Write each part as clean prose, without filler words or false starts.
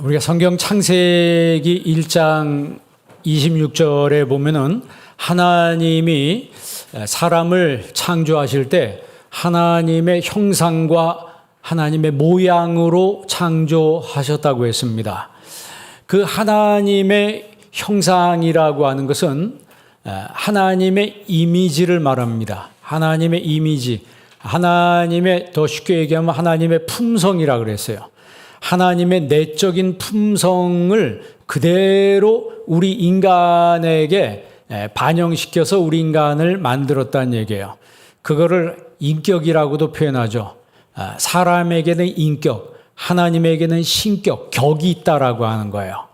우리가 성경 창세기 1장 26절에 보면은 하나님이 사람을 창조하실 때 하나님의 형상과 하나님의 모양으로 창조하셨다고 했습니다. 그 하나님의 형상이라고 하는 것은 하나님의 이미지를 말합니다. 하나님의 이미지, 하나님의, 더 쉽게 얘기하면 하나님의 품성이라고 그랬어요. 하나님의 내적인 품성을 그대로 우리 인간에게 반영시켜서 우리 인간을 만들었다는 얘기예요. 그거를 인격이라고도 표현하죠. 사람에게는 인격, 하나님에게는 신격, 격이 있다라고 하는 거예요.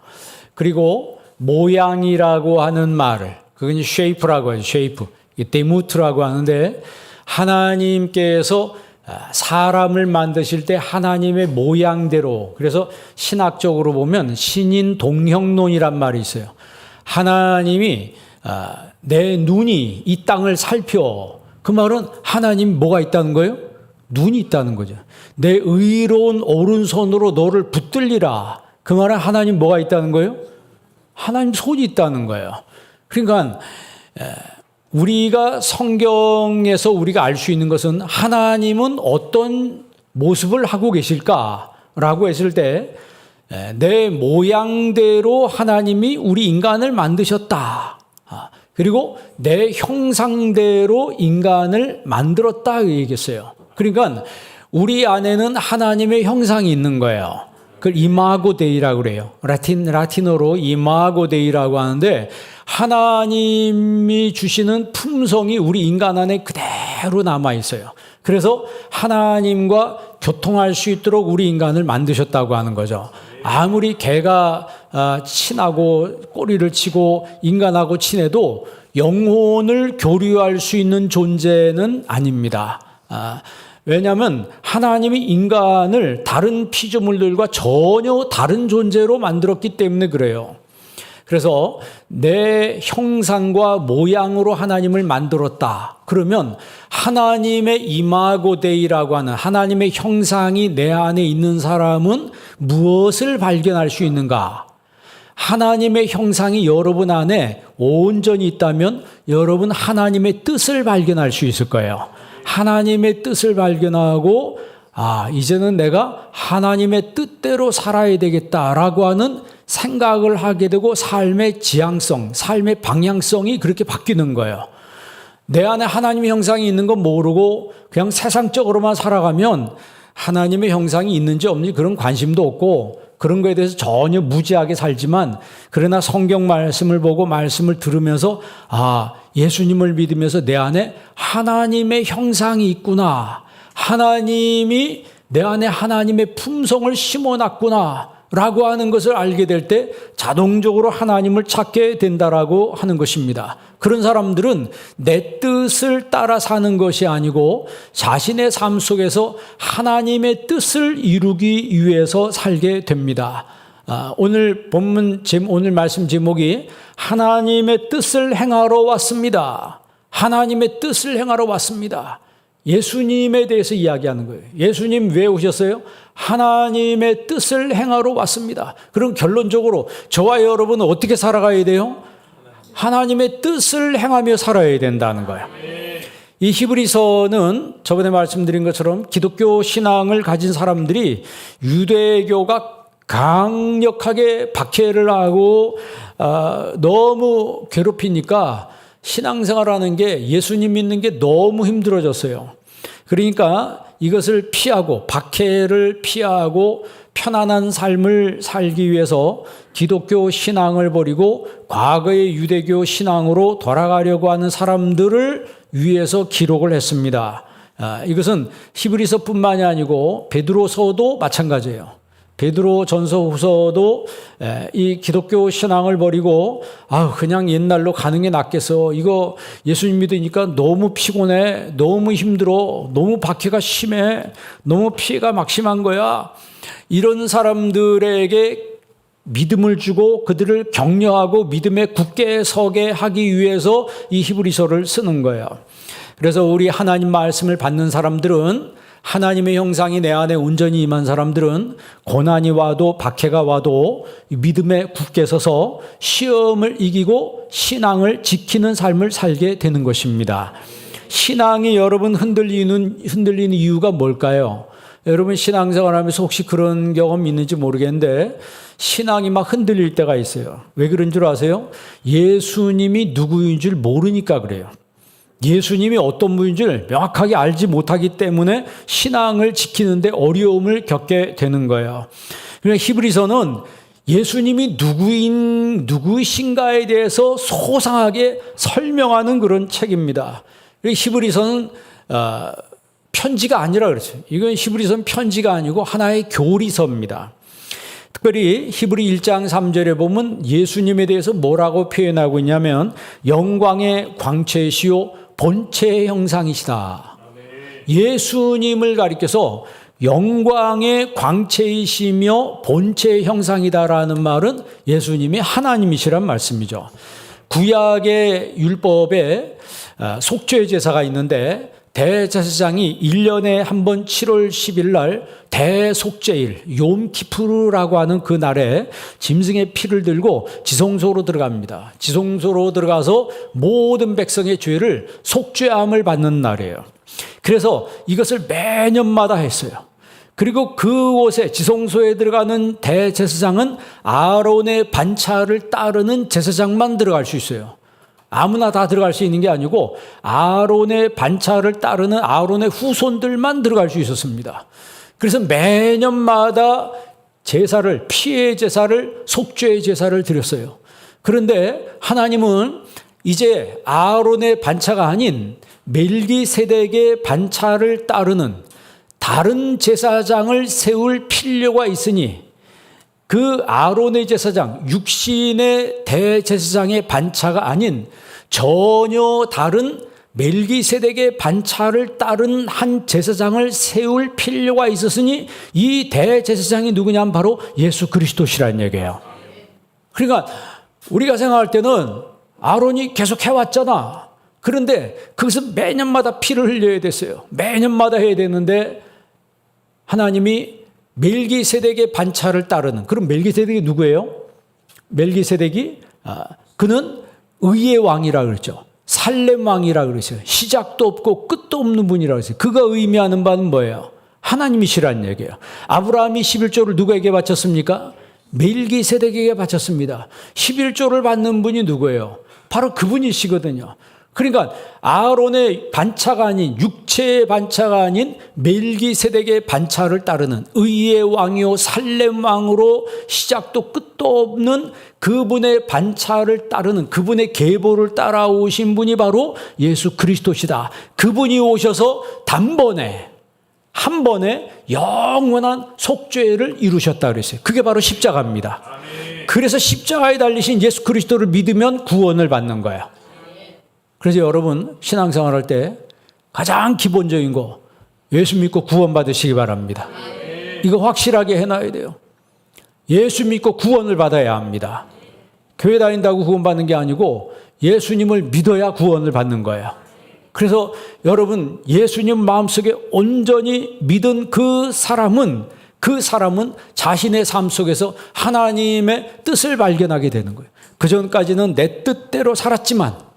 그리고 모양이라고 하는 말을, 그건 쉐이프라고 하죠. 쉐이프, 데무트라고 하는데, 하나님께서 사람을 만드실 때 하나님의 모양대로, 그래서 신학적으로 보면 신인동형론이란 말이 있어요. 하나님이 내 눈이 이 땅을 살펴, 그 말은 하나님 뭐가 있다는 거예요? 눈이 있다는 거죠. 내 의로운 오른손으로 너를 붙들리라, 그 말은 하나님 뭐가 있다는 거예요? 하나님 손이 있다는 거예요. 그러니까 우리가 성경에서 우리가 알 수 있는 것은 하나님은 어떤 모습을 하고 계실까라고 했을 때 내 모양대로 하나님이 우리 인간을 만드셨다. 그리고 내 형상대로 인간을 만들었다 얘기했어요. 그러니까 우리 안에는 하나님의 형상이 있는 거예요. 그걸 이마고 데이라고 그래요. 라틴어로 이마고 데이라고 하는데, 하나님이 주시는 품성이 우리 인간 안에 그대로 남아 있어요. 그래서 하나님과 교통할 수 있도록 우리 인간을 만드셨다고 하는 거죠. 아무리 개가 친하고 꼬리를 치고 인간하고 친해도 영혼을 교류할 수 있는 존재는 아닙니다. 왜냐하면 하나님이 인간을 다른 피조물들과 전혀 다른 존재로 만들었기 때문에 그래요. 그래서 내 형상과 모양으로 하나님을 만들었다. 그러면 하나님의 이마고 데이라고 하는 하나님의 형상이 내 안에 있는 사람은 무엇을 발견할 수 있는가? 하나님의 형상이 여러분 안에 온전히 있다면 여러분 하나님의 뜻을 발견할 수 있을 거예요. 하나님의 뜻을 발견하고, 이제는 내가 하나님의 뜻대로 살아야 되겠다라고 하는 생각을 하게 되고, 삶의 지향성, 삶의 방향성이 그렇게 바뀌는 거예요. 내 안에 하나님의 형상이 있는 건 모르고 그냥 세상적으로만 살아가면 하나님의 형상이 있는지 없는지 그런 관심도 없고 그런 거에 대해서 전혀 무지하게 살지만, 그러나 성경 말씀을 보고 말씀을 들으면서 예수님을 믿으면서 내 안에 하나님의 형상이 있구나, 하나님이 내 안에 하나님의 품성을 심어놨구나 라고 하는 것을 알게 될 때 자동적으로 하나님을 찾게 된다라고 하는 것입니다. 그런 사람들은 내 뜻을 따라 사는 것이 아니고 자신의 삶 속에서 하나님의 뜻을 이루기 위해서 살게 됩니다. 오늘 본문, 오늘 말씀 제목이 하나님의 뜻을 행하러 왔습니다. 하나님의 뜻을 행하러 왔습니다. 예수님에 대해서 이야기하는 거예요. 예수님 왜 오셨어요? 하나님의 뜻을 행하러 왔습니다. 그럼 결론적으로 저와 여러분은 어떻게 살아가야 돼요? 하나님의 뜻을 행하며 살아야 된다는 거예요. 이 히브리서는 저번에 말씀드린 것처럼 기독교 신앙을 가진 사람들이 유대교가 강력하게 박해를 하고 너무 괴롭히니까 신앙생활하는 게, 예수님 믿는 게 너무 힘들어졌어요. 그러니까 이것을 피하고, 박해를 피하고 편안한 삶을 살기 위해서 기독교 신앙을 버리고 과거의 유대교 신앙으로 돌아가려고 하는 사람들을 위해서 기록을 했습니다. 이것은 히브리서뿐만이 아니고 베드로서도 마찬가지예요. 베드로 전서 후서도 이 기독교 신앙을 버리고 그냥 옛날로 가는 게 낫겠어, 이거 예수님 믿으니까 너무 피곤해, 너무 힘들어, 너무 박해가 심해, 너무 피해가 막심한 거야, 이런 사람들에게 믿음을 주고 그들을 격려하고 믿음에 굳게 서게 하기 위해서 이 히브리서를 쓰는 거예요. 그래서 우리 하나님 말씀을 받는 사람들은 하나님의 형상이 내 안에 온전히 임한 사람들은 고난이 와도 박해가 와도 믿음에 굳게 서서 시험을 이기고 신앙을 지키는 삶을 살게 되는 것입니다. 신앙이 여러분 흔들리는 이유가 뭘까요? 여러분 신앙생활하면서 혹시 그런 경험 있는지 모르겠는데 신앙이 막 흔들릴 때가 있어요. 왜 그런 줄 아세요? 예수님이 누구인 줄 모르니까 그래요. 예수님이 어떤 분인 줄 명확하게 알지 못하기 때문에 신앙을 지키는데 어려움을 겪게 되는 거예요. 그러니까 히브리서는 예수님이 누구이신가에 대해서 소상하게 설명하는 그런 책입니다. 히브리서는 편지가 아니라 그랬어요. 이건 히브리서는 편지가 아니고 하나의 교리서입니다. 특별히 히브리 1장 3절에 보면 예수님에 대해서 뭐라고 표현하고 있냐면 영광의 광채시요 본체의 형상이시다. 예수님을 가리켜서 영광의 광채이시며 본체의 형상이다라는 말은 예수님이 하나님이시란 말씀이죠. 구약의 율법에 속죄 제사가 있는데 대제사장이 1년에 한 번 7월 10일 날 대속죄일 욤키푸르라고 하는 그 날에 짐승의 피를 들고 지성소로 들어갑니다. 지성소로 들어가서 모든 백성의 죄를 속죄함을 받는 날이에요. 그래서 이것을 매년마다 했어요. 그리고 그곳에 지성소에 들어가는 대제사장은 아론의 반차를 따르는 제사장만 들어갈 수 있어요. 아무나 다 들어갈 수 있는 게 아니고 아론의 반차를 따르는 아론의 후손들만 들어갈 수 있었습니다. 그래서 매년마다 제사를, 피의 제사를, 속죄의 제사를 드렸어요. 그런데 하나님은 이제 아론의 반차가 아닌 멜기세덱의 반차를 따르는 다른 제사장을 세울 필요가 있으니 그 아론의 제사장, 육신의 대제사장의 반차가 아닌 전혀 다른 멜기세덱의 반차를 따른 한 제사장을 세울 필요가 있었으니 이 대제사장이 누구냐면 바로 예수 그리스도시라는 얘기예요. 그러니까 우리가 생각할 때는 아론이 계속 해왔잖아. 그런데 거기서 매년마다 피를 흘려야 됐어요. 매년마다 해야 되는데 하나님이 멜기세덱의 반차를 따르는, 그럼 멜기세덱이 누구예요? 멜기세덱이 그는 의의 왕이라 그랬죠. 살렘 왕이라 그랬어요. 시작도 없고 끝도 없는 분이라 그랬어요. 그가 의미하는 바는 뭐예요? 하나님이시라는 얘기예요. 아브라함이 11조를 누구에게 바쳤습니까? 멜기세덱에게 바쳤습니다. 11조를 받는 분이 누구예요? 바로 그분이시거든요. 그러니까 아론의 반차가 아닌, 육체의 반차가 아닌 멜기세덱의 반차를 따르는 의의 왕이요 살렘 왕으로 시작도 끝도 없는 그분의 반차를 따르는, 그분의 계보를 따라오신 분이 바로 예수 그리스도시다. 그분이 오셔서 단번에 한 번에 영원한 속죄를 이루셨다 그랬어요. 그게 바로 십자가입니다. 그래서 십자가에 달리신 예수 그리스도를 믿으면 구원을 받는 거예요. 그래서 여러분 신앙생활 할 때 가장 기본적인 거 예수 믿고 구원받으시기 바랍니다. 이거 확실하게 해놔야 돼요. 예수 믿고 구원을 받아야 합니다. 교회 다닌다고 구원받는 게 아니고 예수님을 믿어야 구원을 받는 거예요. 그래서 여러분 예수님 마음속에 온전히 믿은 그 사람은 자신의 삶 속에서 하나님의 뜻을 발견하게 되는 거예요. 그전까지는 내 뜻대로 살았지만,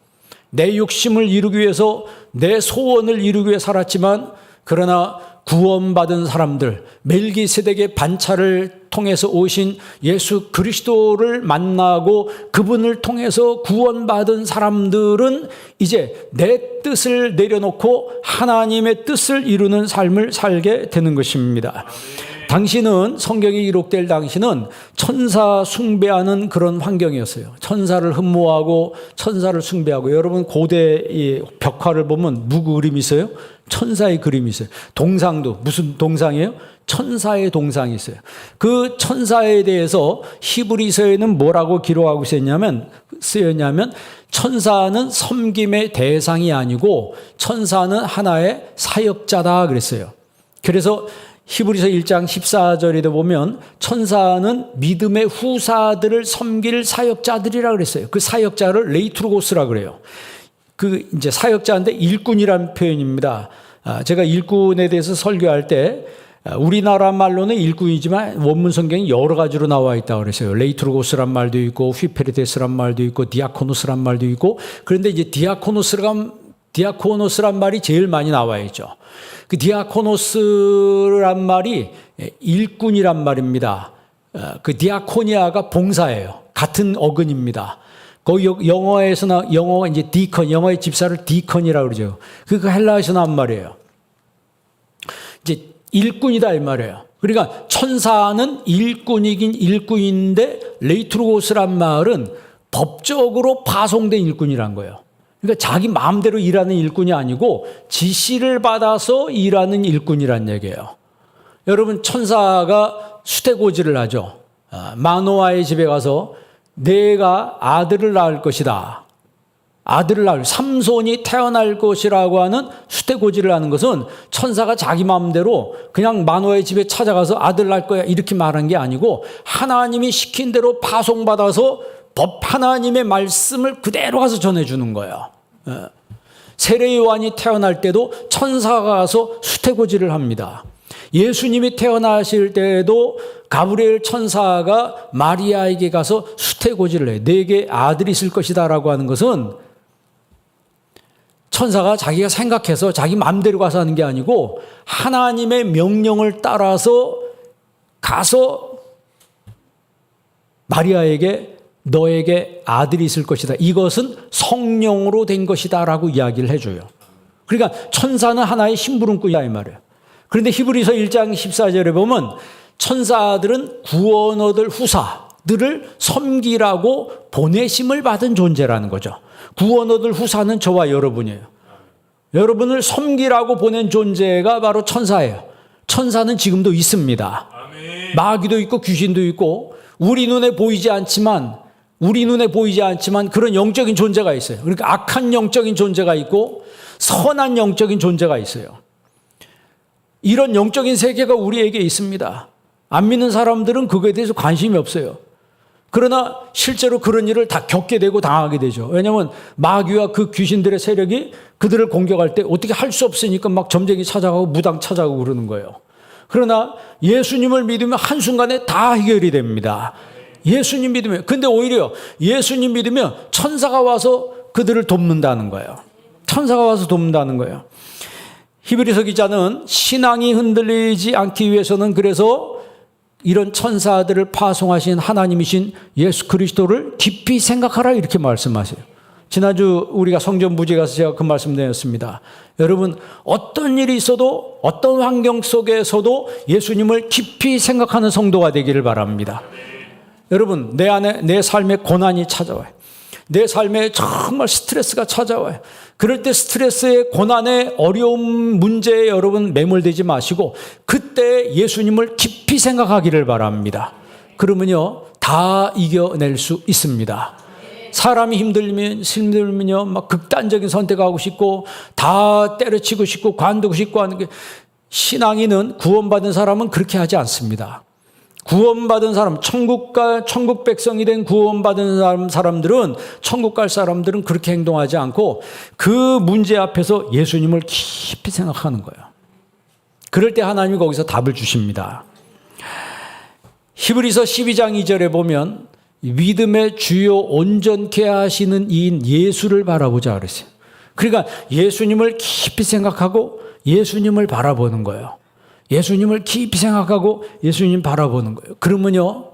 내 욕심을 이루기 위해서, 내 소원을 이루기 위해 살았지만, 그러나 구원받은 사람들, 멜기세덱의 반차를 통해서 오신 예수 그리스도를 만나고 그분을 통해서 구원받은 사람들은 이제 내 뜻을 내려놓고 하나님의 뜻을 이루는 삶을 살게 되는 것입니다. 당시는, 성경이 기록될 당시는 천사 숭배하는 그런 환경이었어요. 천사를 흠모하고 천사를 숭배하고. 여러분 고대 이 벽화를 보면 누구 그림이 있어요? 천사의 그림이 있어요. 동상도 무슨 동상이에요? 천사의 동상이 있어요. 그 천사에 대해서 히브리서에는 뭐라고 기록하고 쓰였냐면 천사는 섬김의 대상이 아니고 천사는 하나의 사역자다 그랬어요. 그래서 히브리서 1장 14절에도 보면 천사는 믿음의 후사들을 섬길 사역자들이라 그랬어요. 그 사역자를 레이트로고스라 그래요. 그 이제 사역자인데 일꾼이라는 표현입니다. 제가 일꾼에 대해서 설교할 때 우리나라 말로는 일꾼이지만 원문 성경이 여러 가지로 나와 있다고 그랬어요. 레이트로고스란 말도 있고 휘페르데스란 말도 있고 디아코노스란 말도 있고, 그런데 이제 디아코노스란 말이 제일 많이 나와 있죠. 그 디아코노스란 말이 일꾼이란 말입니다. 그 디아코니아가 봉사예요. 같은 어근입니다. 거기 영어에서나 영어가 이제 디컨, 영어의 집사를 디컨이라고 그러죠. 그 헬라어에서 나온 말이에요. 이제 일꾼이다 이 말이에요. 그러니까 천사는 일꾼이긴 일꾼인데 레이트로고스란 말은 법적으로 파송된 일꾼이란 거예요. 그러니까 자기 마음대로 일하는 일꾼이 아니고 지시를 받아서 일하는 일꾼이란 얘기예요. 여러분, 천사가 수태고지를 하죠. 마노아의 집에 가서 내가 아들을 낳을 것이다. 아들을 낳을, 삼손이 태어날 것이라고 하는 수태고지를 하는 것은 천사가 자기 마음대로 그냥 마노아의 집에 찾아가서 아들 낳을 거야 이렇게 말한 게 아니고 하나님이 시킨 대로 파송받아서 하나님의 말씀을 그대로 가서 전해주는 거예요. 세례 요한이 태어날 때도 천사가 가서 수태고지를 합니다. 예수님이 태어나실 때에도 가브리엘 천사가 마리아에게 가서 수태고지를 해요. 내게 아들이 있을 것이다 라고 하는 것은 천사가 자기가 생각해서 자기 마음대로 가서 하는 게 아니고 하나님의 명령을 따라서 가서 마리아에게 너에게 아들이 있을 것이다. 이것은 성령으로 된 것이다 라고 이야기를 해줘요. 그러니까 천사는 하나의 심부름꾼이다 이 말이에요. 그런데 히브리서 1장 14절에 보면 천사들은 구원 얻을 후사들을 섬기라고 보내심을 받은 존재라는 거죠. 구원 얻을 후사는 저와 여러분이에요. 여러분을 섬기라고 보낸 존재가 바로 천사예요. 천사는 지금도 있습니다. 마귀도 있고 귀신도 있고 우리 눈에 보이지 않지만 그런 영적인 존재가 있어요. 그러니까 악한 영적인 존재가 있고 선한 영적인 존재가 있어요. 이런 영적인 세계가 우리에게 있습니다. 안 믿는 사람들은 그거에 대해서 관심이 없어요. 그러나 실제로 그런 일을 다 겪게 되고 당하게 되죠. 왜냐하면 마귀와 그 귀신들의 세력이 그들을 공격할 때 어떻게 할 수 없으니까 막 점쟁이 찾아가고 무당 찾아가고 그러는 거예요. 그러나 예수님을 믿으면 한순간에 다 해결이 됩니다. 예수님 믿으면. 근데 오히려 예수님 믿으면 천사가 와서 그들을 돕는다는 거예요. 천사가 와서 돕는다는 거예요. 히브리서 기자는 신앙이 흔들리지 않기 위해서는 그래서 이런 천사들을 파송하신 하나님이신 예수 그리스도를 깊이 생각하라 이렇게 말씀하세요. 지난주 우리가 성전부지에 가서 제가 그 말씀 드렸습니다. 여러분, 어떤 일이 있어도 어떤 환경 속에서도 예수님을 깊이 생각하는 성도가 되기를 바랍니다. 여러분, 내 안에 내 삶에 고난이 찾아와요. 내 삶에 정말 스트레스가 찾아와요. 그럴 때 스트레스에 고난에 어려움 문제에 여러분 매몰되지 마시고 그때 예수님을 깊이 생각하기를 바랍니다. 그러면요 다 이겨낼 수 있습니다. 사람이 힘들면요 막 극단적인 선택하고 싶고 다 때려치고 싶고 관두고 싶고 하는 게, 신앙인은 구원받은 사람은 그렇게 하지 않습니다. 구원받은 사람, 천국 백성이 된 구원받은 사람들은, 천국 갈 사람들은 그렇게 행동하지 않고 그 문제 앞에서 예수님을 깊이 생각하는 거예요. 그럴 때 하나님이 거기서 답을 주십니다. 히브리서 12장 2절에 보면 믿음의 주요 온전케 하시는 이인 예수를 바라보자 그랬어요. 그러니까 예수님을 깊이 생각하고 예수님을 바라보는 거예요. 예수님을 깊이 생각하고 예수님 바라보는 거예요. 그러면요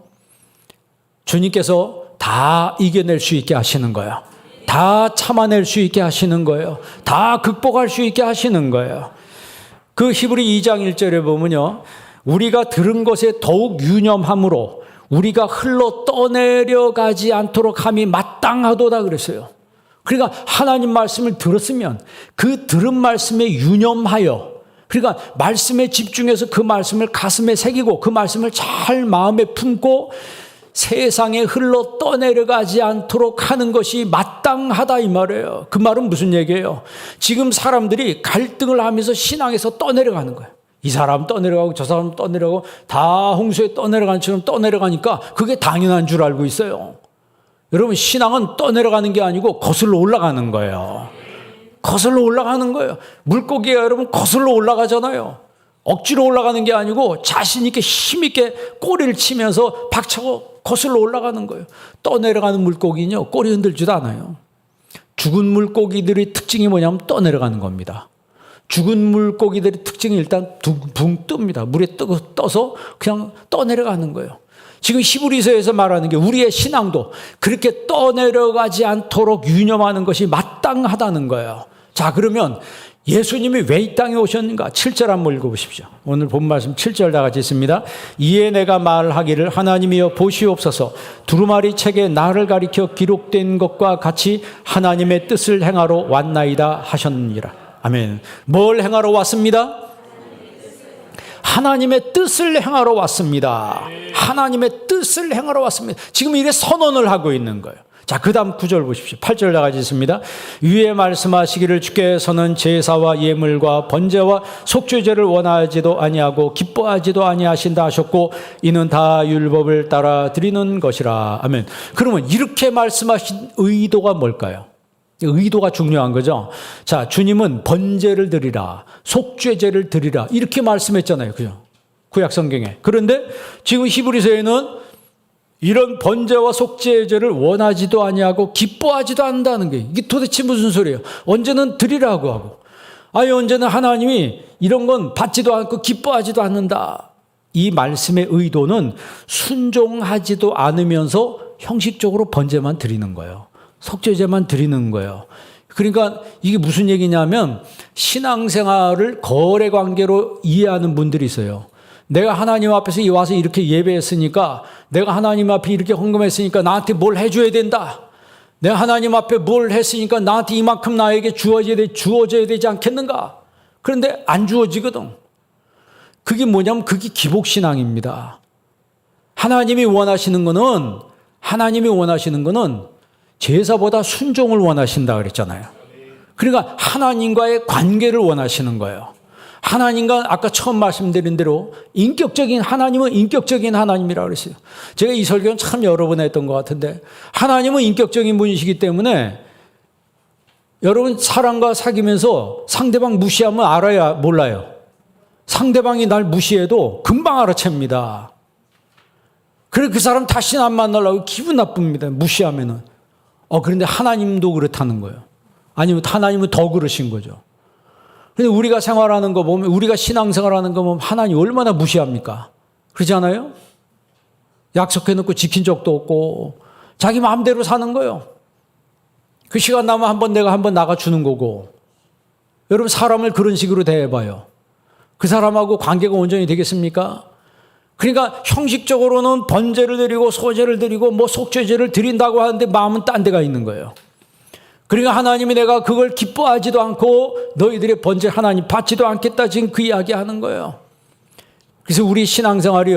주님께서 다 이겨낼 수 있게 하시는 거예요. 다 참아낼 수 있게 하시는 거예요. 다 극복할 수 있게 하시는 거예요. 그 히브리 2장 1절에 보면요 우리가 들은 것에 더욱 유념함으로 우리가 흘러 떠내려가지 않도록 함이 마땅하도다 그랬어요. 그러니까 하나님 말씀을 들었으면 그 들은 말씀에 유념하여, 그러니까 말씀에 집중해서 그 말씀을 가슴에 새기고 그 말씀을 잘 마음에 품고 세상에 흘러 떠내려가지 않도록 하는 것이 마땅하다 이 말이에요. 그 말은 무슨 얘기예요? 지금 사람들이 갈등을 하면서 신앙에서 떠내려가는 거예요. 이 사람 떠내려가고 저 사람 떠내려가고 다 홍수에 떠내려가는 것처럼 떠내려가니까 그게 당연한 줄 알고 있어요. 여러분, 신앙은 떠내려가는 게 아니고 거슬러 올라가는 거예요. 거슬러 올라가는 거예요. 물고기가 여러분 거슬러 올라가잖아요. 억지로 올라가는 게 아니고 자신 있게 힘 있게 꼬리를 치면서 박차고 거슬러 올라가는 거예요. 떠내려가는 물고기는요, 꼬리 흔들지도 않아요. 죽은 물고기들의 특징이 뭐냐면 떠내려가는 겁니다. 죽은 물고기들의 특징이 일단 붕 뜹니다. 물에 떠서 그냥 떠내려가는 거예요. 지금 히브리서에서 말하는 게 우리의 신앙도 그렇게 떠내려가지 않도록 유념하는 것이 마땅하다는 거예요. 자, 그러면 예수님이 왜 이 땅에 오셨는가? 7절 한번 읽어보십시오. 오늘 본 말씀 7절 다 같이 있습니다. 이에 내가 말하기를 하나님이여 보시옵소서, 두루마리 책에 나를 가리켜 기록된 것과 같이 하나님의 뜻을 행하러 왔나이다 하셨느니라. 아멘. 뭘 행하러 왔습니다? 하나님의 뜻을 행하러 왔습니다. 하나님의 뜻을 행하러 왔습니다. 지금 이래 선언을 하고 있는 거예요. 자, 그 다음 9절 보십시오. 8절 나가지 있습니다. 위에 말씀하시기를 주께서는 제사와 예물과 번제와 속죄제를 원하지도 아니하고 기뻐하지도 아니하신다 하셨고 이는 다 율법을 따라 드리는 것이라. 아멘. 그러면 이렇게 말씀하신 의도가 뭘까요? 의도가 중요한 거죠. 자, 주님은 번제를 드리라, 속죄제를 드리라 이렇게 말씀했잖아요. 그죠? 구약 성경에. 그런데 지금 히브리서에는 이런 번제와 속죄제를 원하지도 아니하고 기뻐하지도 않는다는 게 이게 도대체 무슨 소리예요? 언제는 드리라고 하고 아니 언제는 하나님이 이런 건 받지도 않고 기뻐하지도 않는다. 이 말씀의 의도는 순종하지도 않으면서 형식적으로 번제만 드리는 거예요. 속죄제만 드리는 거예요. 그러니까 이게 무슨 얘기냐면 신앙생활을 거래 관계로 이해하는 분들이 있어요. 내가 하나님 앞에서 와서 이렇게 예배했으니까, 내가 하나님 앞에 이렇게 헌금했으니까 나한테 뭘 해줘야 된다. 내가 하나님 앞에 뭘 했으니까 나한테 이만큼 나에게 주어져야 되지 않겠는가. 그런데 안 주어지거든. 그게 뭐냐면 그게 기복신앙입니다. 하나님이 원하시는 거는 제사보다 순종을 원하신다 그랬잖아요. 그러니까 하나님과의 관계를 원하시는 거예요. 하나님과 아까 처음 말씀드린 대로 하나님은 인격적인 하나님이라고 그랬어요. 제가 이 설교는 참 여러 번 했던 것 같은데 하나님은 인격적인 분이시기 때문에 여러분 사람과 사귀면서 상대방 무시하면 알아야 몰라요. 상대방이 날 무시해도 금방 알아챕니다. 그래 그 사람 다시는 안 만나려고 기분 나쁩니다. 무시하면은. 그런데 하나님도 그렇다는 거예요. 아니면 하나님은 더 그러신 거죠. 근데 우리가 생활하는 거 보면, 우리가 신앙생활하는 거 보면 하나님 얼마나 무시합니까? 그렇지 않아요? 약속해놓고 지킨 적도 없고 자기 마음대로 사는 거예요. 그 시간 나면 내가 한번 나가주는 거고. 여러분 사람을 그런 식으로 대해봐요. 그 사람하고 관계가 온전히 되겠습니까? 그러니까 형식적으로는 번제를 드리고 소제를 드리고 뭐 속죄제를 드린다고 하는데 마음은 딴 데가 있는 거예요. 그러니까 하나님이 내가 그걸 기뻐하지도 않고 너희들의 번제 하나님 받지도 않겠다 지금 그 이야기 하는 거예요. 그래서 우리의 신앙생활이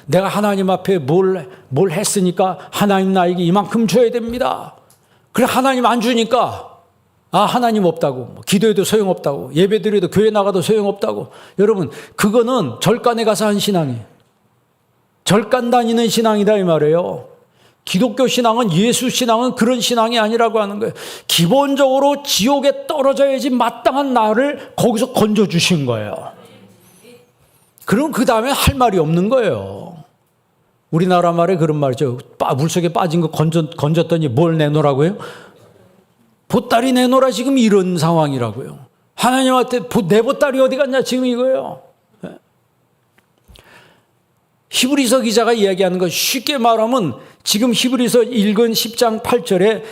내가 하나님 앞에 뭘 했으니까 하나님 나에게 이만큼 줘야 됩니다. 그래 하나님 안 주니까 하나님 없다고, 기도해도 소용없다고, 예배드려도 교회 나가도 소용없다고. 여러분 그거는 절간에 가서 한 신앙이에요. 절간 다니는 신앙이다 이 말이에요. 기독교 신앙은, 예수 신앙은 그런 신앙이 아니라고 하는 거예요. 기본적으로 지옥에 떨어져야지 마땅한 나를 거기서 건져주신 거예요. 그럼 그 다음에 할 말이 없는 거예요. 우리나라 말에 그런 말이죠. 물속에 빠진 거 건졌더니 뭘 내놓으라고요? 보따리 내놓으라 지금 이런 상황이라고요. 하나님한테 내 보따리 어디 갔냐 지금 이거예요. 히브리서 기자가 이야기하는 것 쉽게 말하면 지금 히브리서 읽은 10장 8절에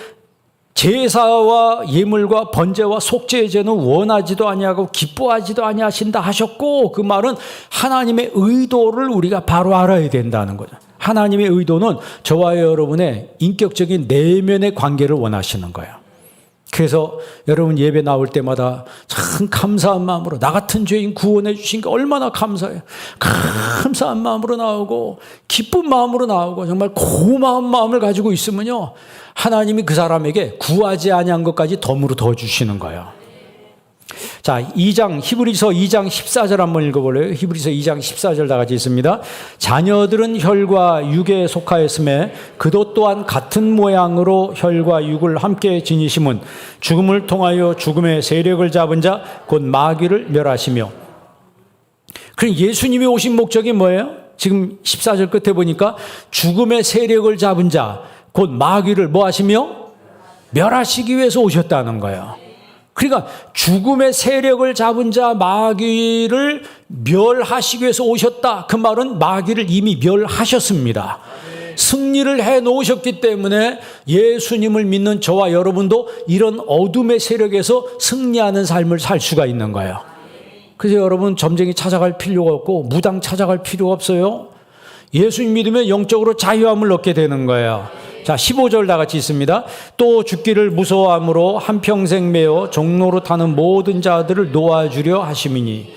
제사와 예물과 번제와 속죄제는 원하지도 아니하고 기뻐하지도 아니하신다 하셨고, 그 말은 하나님의 의도를 우리가 바로 알아야 된다는 거죠. 하나님의 의도는 저와 여러분의 인격적인 내면의 관계를 원하시는 거예요. 그래서 여러분 예배 나올 때마다 참 감사한 마음으로, 나 같은 죄인 구원해 주신 게 얼마나 감사해요. 감사한 마음으로 나오고 기쁜 마음으로 나오고 정말 고마운 마음을 가지고 있으면요, 하나님이 그 사람에게 구하지 아니한 것까지 덤으로 더 주시는 거예요. 자, 히브리서 2장 14절 한번 읽어볼래요? 히브리서 2장 14절 다 같이 있습니다. 자녀들은 혈과 육에 속하였음에 그도 또한 같은 모양으로 혈과 육을 함께 지니심은 죽음을 통하여 죽음의 세력을 잡은 자 곧 마귀를 멸하시며. 그럼 예수님이 오신 목적이 뭐예요? 지금 14절 끝에 보니까 죽음의 세력을 잡은 자 곧 마귀를 뭐 하시며? 멸하시기 위해서 오셨다는 거예요. 그러니까 죽음의 세력을 잡은 자 마귀를 멸하시기 위해서 오셨다. 그 말은 마귀를 이미 멸하셨습니다. 승리를 해 놓으셨기 때문에 예수님을 믿는 저와 여러분도 이런 어둠의 세력에서 승리하는 삶을 살 수가 있는 거예요. 그래서 여러분 점쟁이 찾아갈 필요가 없고 무당 찾아갈 필요가 없어요. 예수님 믿으면 영적으로 자유함을 얻게 되는 거예요. 자, 15절 다 같이 있습니다. 또 죽기를 무서워함으로 한평생 매어 종로로 타는 모든 자들을 놓아주려 하심이니.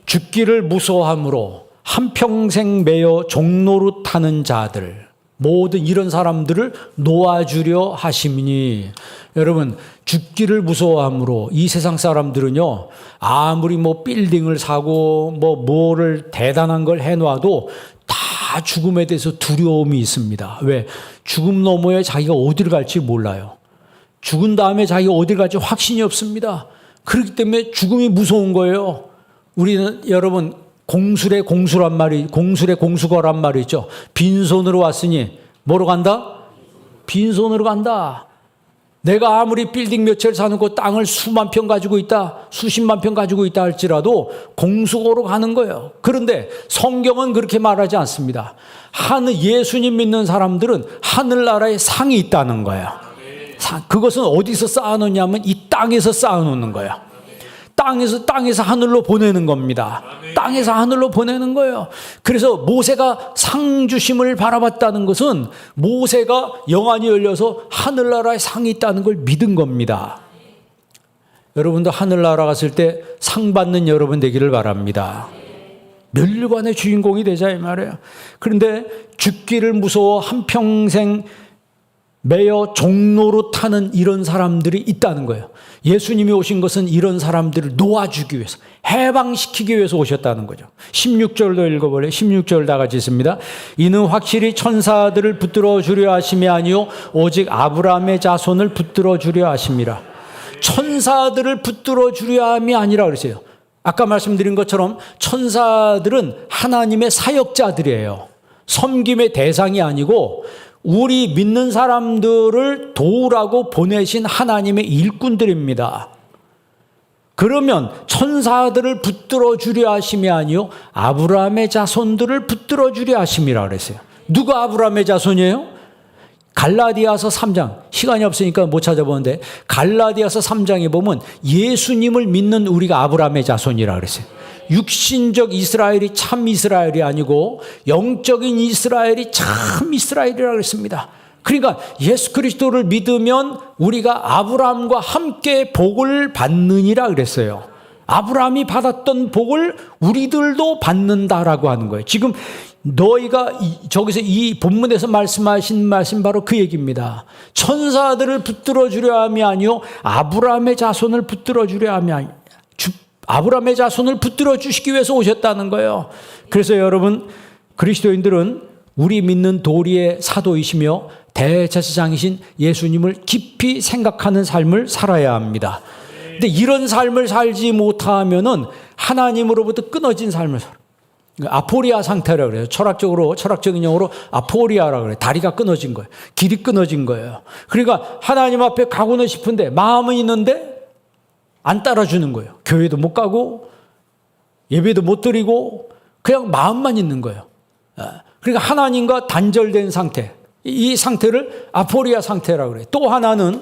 죽기를 무서워함으로 한평생 매어 종로로 타는 자들, 모든 이런 사람들을 놓아주려 하심이니. 여러분, 죽기를 무서워함으로 이 세상 사람들은요, 아무리 뭐 빌딩을 사고 뭐를 대단한 걸 해놔도 다 죽음에 대해서 두려움이 있습니다. 왜? 죽음 너머에 자기가 어디를 갈지 몰라요. 죽은 다음에 자기가 어디를 갈지 확신이 없습니다. 그렇기 때문에 죽음이 무서운 거예요. 우리는 여러분 공술의 공수거란 말이 있죠. 빈손으로 왔으니 뭐로 간다? 빈손으로 간다. 내가 아무리 빌딩 몇 채를 사놓고 땅을 수만 평 가지고 있다, 수십만 평 가지고 있다 할지라도 공수거로 가는 거예요. 그런데 성경은 그렇게 말하지 않습니다. 예수님 믿는 사람들은 하늘나라에 상이 있다는 거예요. 그것은 어디서 쌓아놓냐면 이 땅에서 쌓아놓는 거예요. 땅에서 하늘로 보내는 겁니다. 땅에서 하늘로 보내는 거예요. 그래서 모세가 상 주심을 바라봤다는 것은 모세가 영안이 열려서 하늘나라에 상이 있다는 걸 믿은 겁니다. 여러분도 하늘나라 갔을 때 상 받는 여러분 되기를 바랍니다. 멸류관의 주인공이 되자 이 말이에요. 그런데 죽기를 무서워 한평생 매어 종로로 타는 이런 사람들이 있다는 거예요. 예수님이 오신 것은 이런 사람들을 놓아주기 위해서, 해방시키기 위해서 오셨다는 거죠. 16절도 읽어볼래요? 16절 다 같이 있습니다. 이는 확실히 천사들을 붙들어 주려 하심이 아니요 오직 아브라함의 자손을 붙들어 주려 하심이라. 천사들을 붙들어 주려 함이 아니라 그랬어요. 아까 말씀드린 것처럼 천사들은 하나님의 사역자들이에요. 섬김의 대상이 아니고 우리 믿는 사람들을 도우라고 보내신 하나님의 일꾼들입니다. 그러면 천사들을 붙들어 주려 하심이 아니요 아브라함의 자손들을 붙들어 주려 하심이라 그랬어요. 누가 아브라함의 자손이에요? 갈라디아서 3장, 시간이 없으니까 못 찾아보는데 갈라디아서 3장에 보면 예수님을 믿는 우리가 아브라함의 자손이라 그랬어요. 육신적 이스라엘이 참 이스라엘이 아니고 영적인 이스라엘이 참 이스라엘이라고 했습니다. 그러니까 예수 그리스도를 믿으면 우리가 아브라함과 함께 복을 받느니라 그랬어요. 아브라함이 받았던 복을 우리들도 받는다라고 하는 거예요. 지금 너희가 저기서 이 본문에서 말씀하신 말씀 바로 그 얘기입니다. 천사들을 붙들어 주려 함이 아니요 아브라함의 자손을 붙들어 주려 함이 아니요 아브라함의 자손을 붙들어 주시기 위해서 오셨다는 거예요. 그래서 여러분 그리스도인들은 우리 믿는 도리의 사도이시며 대제사장이신 예수님을 깊이 생각하는 삶을 살아야 합니다. 근데 이런 삶을 살지 못하면은 하나님으로부터 끊어진 삶을 살아. 아포리아 상태라고 그래요. 철학적인 용어로 아포리아라고 그래요. 다리가 끊어진 거예요. 길이 끊어진 거예요. 그러니까 하나님 앞에 가고는 싶은데 마음은 있는데 안 따라주는 거예요. 교회도 못 가고 예배도 못 드리고 그냥 마음만 있는 거예요. 그러니까 하나님과 단절된 상태, 이 상태를 아포리아 상태라고 그래요. 또 하나는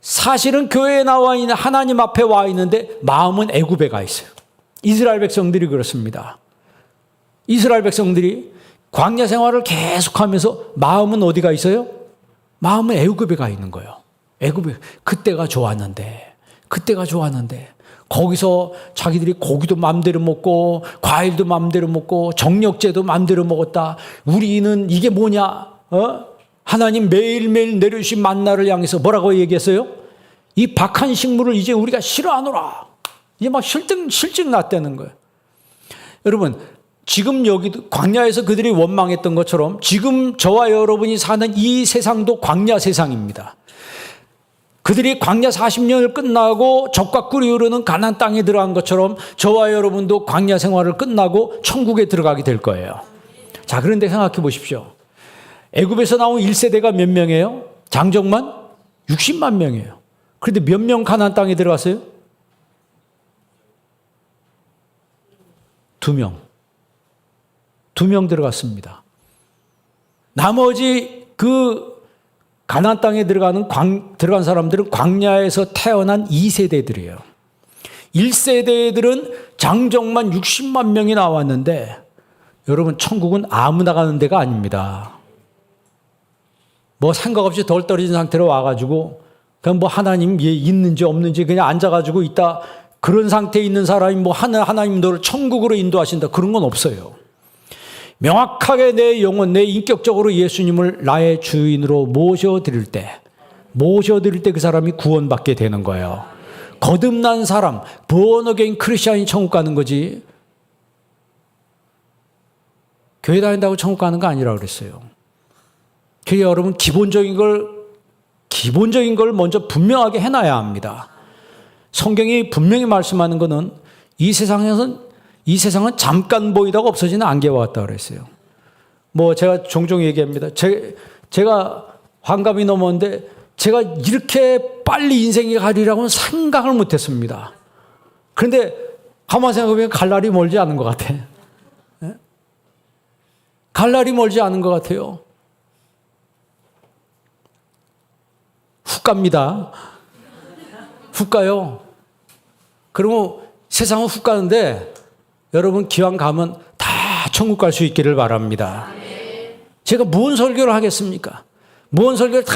사실은 교회에 나와 있는 하나님 앞에 와 있는데 마음은 애굽에 가 있어요. 이스라엘 백성들이 그렇습니다. 이스라엘 백성들이 광야 생활을 계속하면서 마음은 어디가 있어요? 마음은 애굽에 가 있는 거예요. 애굽에 그때가 좋았는데 거기서 자기들이 고기도 마음대로 먹고 과일도 마음대로 먹고 정력제도 마음대로 먹었다. 우리는 이게 뭐냐? 하나님 매일매일 내려주신 만나를 향해서 뭐라고 얘기했어요? 이 박한 식물을 이제 우리가 싫어하노라. 이제 막 실증 났다는 거예요. 여러분, 지금 여기도 광야에서 그들이 원망했던 것처럼 지금 저와 여러분이 사는 이 세상도 광야 세상입니다. 그들이 광야 40년을 끝나고 젖과 꿀이 흐르는 가나안 땅에 들어간 것처럼 저와 여러분도 광야 생활을 끝나고 천국에 들어가게 될 거예요. 자, 그런데 생각해 보십시오. 애굽에서 나온 1세대가 몇 명이에요? 장정만 60만 명이에요. 그런데 몇 명 가나안 땅에 들어갔어요? 2명. 2명 들어갔습니다. 나머지 그 가나안 땅에 들어간 사람들은 광야에서 태어난 2세대들이에요. 1세대들은 장정만 60만 명이 나왔는데 여러분, 천국은 아무나 가는 데가 아닙니다. 뭐 생각 없이 덜 떨어진 상태로 와가지고 그냥 뭐 하나님 있는지 없는지 그냥 앉아가지고 있다, 그런 상태에 있는 사람이 뭐 하나님 너를 천국으로 인도하신다, 그런 건 없어요. 명확하게 내 영혼, 내 인격적으로 예수님을 나의 주인으로 모셔드릴 때 그 사람이 구원받게 되는 거예요. 거듭난 사람, born-again 크리스찬이 천국 가는 거지 교회 다닌다고 천국 가는 거 아니라고 그랬어요. 그래서 여러분, 기본적인 걸 먼저 분명하게 해놔야 합니다. 성경이 분명히 말씀하는 것은 이 세상은 잠깐 보이다가 없어지는 안개와 같다 그랬어요. 뭐 제가 종종 얘기합니다. 제가 환갑이 넘었는데 제가 이렇게 빨리 인생이 가리라고는 생각을 못했습니다. 그런데 가만 생각해보면 갈 날이 멀지 않은 것 같아. 네? 갈 날이 멀지 않은 것 같아요. 훅 갑니다. 훅 가요. 그리고 세상은 훅 가는데 여러분, 기왕 가면 다 천국 갈 수 있기를 바랍니다. 제가 무슨 설교를 하겠습니까? 무슨 설교를 다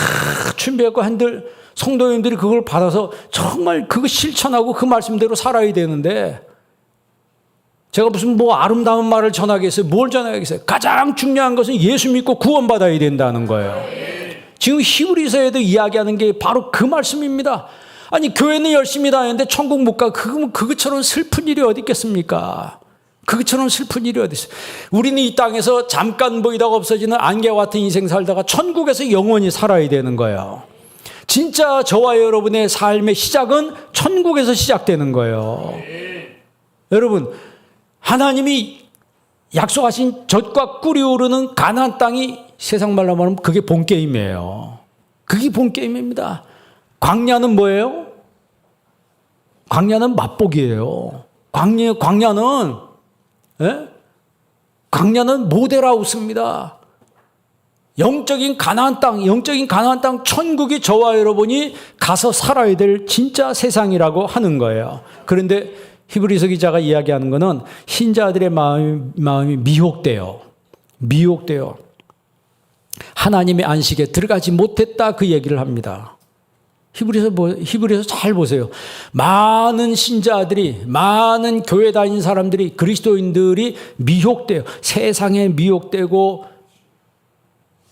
준비했고 한들 성도님들이 그걸 받아서 정말 그거 실천하고 그 말씀대로 살아야 되는데 제가 무슨 뭐 아름다운 말을 전하겠어요? 뭘 전하겠어요? 가장 중요한 것은 예수 믿고 구원받아야 된다는 거예요. 지금 히브리서에도 이야기하는 게 바로 그 말씀입니다. 아니, 교회는 열심히 다니는데 천국 못 가. 그것처럼 슬픈 일이 어디 있겠습니까? 그것처럼 슬픈 일이 어디 있어요? 우리는 이 땅에서 잠깐 보이다가 없어지는 안개와 같은 인생 살다가 천국에서 영원히 살아야 되는 거예요. 진짜 저와 여러분의 삶의 시작은 천국에서 시작되는 거예요. 여러분, 하나님이 약속하신 젖과 꿀이 오르는 가나안 땅이 세상 말로 말하면 그게 본 게임이에요. 그게 본 게임입니다. 광야는 뭐예요? 광야는 맛보기예요. 광야는 모델하우스입니다. 영적인 가나안 땅, 천국이 저와 여러분이 가서 살아야 될 진짜 세상이라고 하는 거예요. 그런데 히브리서 기자가 이야기하는 것은 신자들의 마음이 미혹돼요. 하나님의 안식에 들어가지 못했다, 그 얘기를 합니다. 히브리서 잘 보세요. 많은 신자들이, 많은 교회 다닌 사람들이, 그리스도인들이 미혹돼요. 세상에 미혹되고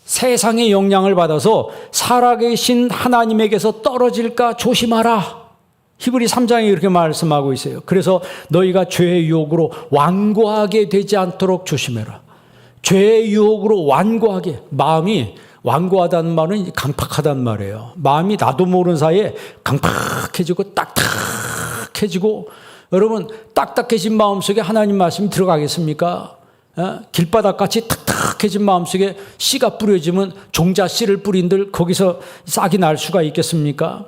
세상의 영향을 받아서 살아계신 하나님에게서 떨어질까 조심하라. 히브리 3장에 이렇게 말씀하고 있어요. 그래서 너희가 죄의 유혹으로 완고하게 되지 않도록 조심해라. 죄의 유혹으로 완고하게, 마음이 완고하다는 말은 강팍하다는 말이에요. 마음이 나도 모르는 사이에 강팍해지고 딱딱해지고, 여러분, 딱딱해진 마음속에 하나님 말씀이 들어가겠습니까? 길바닥같이 탁탁해진 마음속에 씨가 뿌려지면 종자 씨를 뿌린들 거기서 싹이 날 수가 있겠습니까?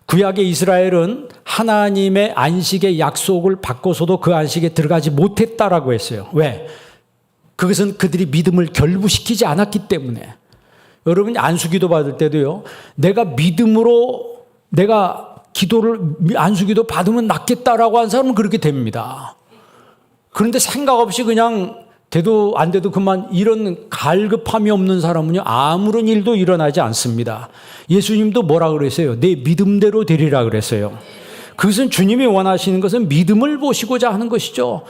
구약의 이스라엘은 하나님의 안식의 약속을 받고서도 그 안식에 들어가지 못했다라고 했어요. 왜? 그것은 그들이 믿음을 결부시키지 않았기 때문에. 여러분이 안수기도 받을 때도요, 내가 믿음으로 내가 안수기도 받으면 낫겠다라고 한 사람은 그렇게 됩니다. 그런데 생각 없이 그냥 돼도 안 돼도 그만, 이런 갈급함이 없는 사람은요, 아무런 일도 일어나지 않습니다. 예수님도 뭐라 그랬어요? 내 믿음대로 되리라 그랬어요. 그것은 주님이 원하시는 것은 믿음을 보시고자 하는 것이죠.